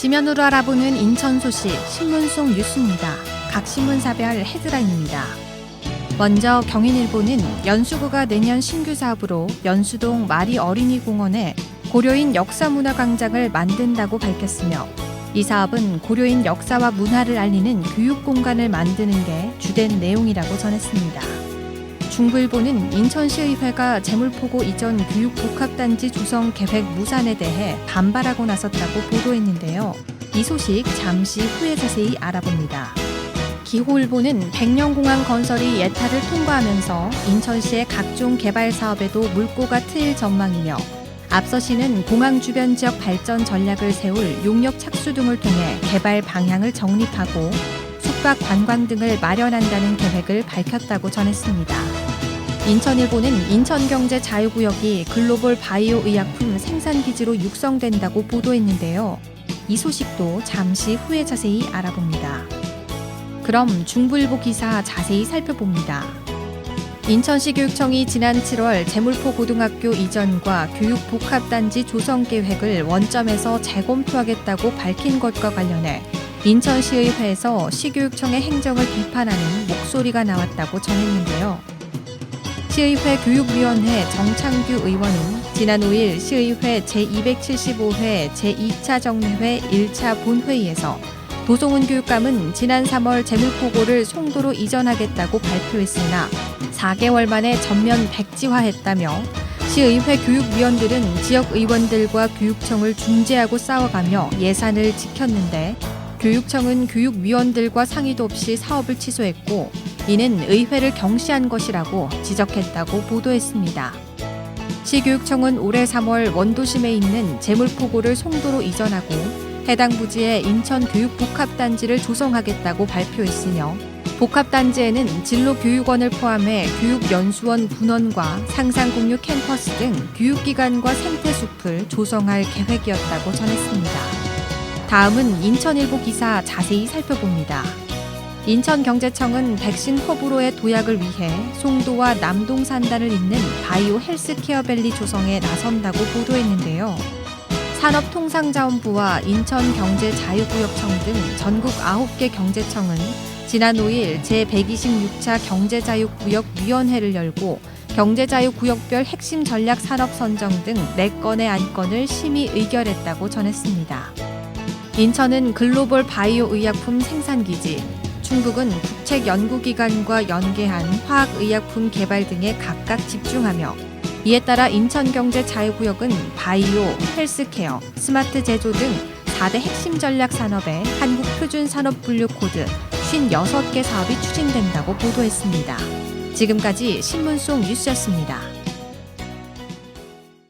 지면으로 알아보는 인천 소식 신문 속 뉴스입니다. 각 신문사별 헤드라인입니다. 먼저 경인일보는 연수구가 내년 신규 사업으로 연수동 마리 어린이공원에 고려인 역사문화광장을 만든다고 밝혔으며 이 사업은 고려인 역사와 문화를 알리는 교육 공간을 만드는 게 주된 내용이라고 전했습니다. 중부일보는 인천시의회가 재물포고 이전 교육복합단지 조성 계획 무산에 대해 반발하고 나섰다고 보도했는데요. 이 소식 잠시 후에 자세히 알아봅니다. 기호일보는 백령공항 건설이 예타를 통과하면서 인천시의 각종 개발 사업에도 물꼬가 트일 전망이며 앞서 시는 공항 주변 지역 발전 전략을 세울 용역 착수 등을 통해 개발 방향을 정립하고 숙박 관광 등을 마련한다는 계획을 밝혔다고 전했습니다. 인천일보는 인천경제 자유구역이 글로벌 바이오 의약품 생산기지로 육성된다고 보도했는데요. 이 소식도 잠시 후에 자세히 알아봅니다. 그럼 중부일보 기사 자세히 살펴봅니다. 인천시 교육청이 지난 7월 재물포 고등학교 이전과 교육복합단지 조성 계획을 원점에서 재검토하겠다고 밝힌 것과 관련해 인천시의회에서 시교육청의 행정을 비판하는 목소리가 나왔다고 전했는데요. 시의회 교육위원회 정창규 의원은 지난 5일 시의회 제275회 제2차 정례회 1차 본회의에서 도송훈 교육감은 지난 3월 재물포고를 송도로 이전하겠다고 발표했으나 4개월 만에 전면 백지화했다며 시의회 교육위원들은 지역의원들과 교육청을 중재하고 싸워가며 예산을 지켰는데 교육청은 교육위원들과 상의도 없이 사업을 취소했고 이는 의회를 경시한 것이라고 지적했다고 보도했습니다. 시교육청은 올해 3월 원도심에 있는 재물포고를 송도로 이전하고 해당 부지에 인천교육복합단지를 조성하겠다고 발표했으며 복합단지에는 진로교육원을 포함해 교육연수원 분원과 상상공유 캠퍼스 등 교육기관과 생태숲을 조성할 계획이었다고 전했습니다. 다음은 인천일보 기사 자세히 살펴봅니다. 인천경제청은 백신 호불호의 도약을 위해 송도와 남동산단을 잇는 바이오 헬스케어밸리 조성에 나선다고 보도했는데요. 산업통상자원부와 인천경제자유구역청 등 전국 9개 경제청은 지난 5일 제126차 경제자유구역위원회를 열고 경제자유구역별 핵심 전략 산업 선정 등 4건의 안건을 심의 의결했다고 전했습니다. 인천은 글로벌 바이오 의약품 생산기지, 충북은 국책연구기관과 연계한 화학의약품 개발 등에 각각 집중하며 이에 따라 인천경제자유구역은 바이오, 헬스케어, 스마트 제조 등 4대 핵심 전략 산업에 한국표준산업분류코드 56개 사업이 추진된다고 보도했습니다. 지금까지 신문 속 뉴스였습니다.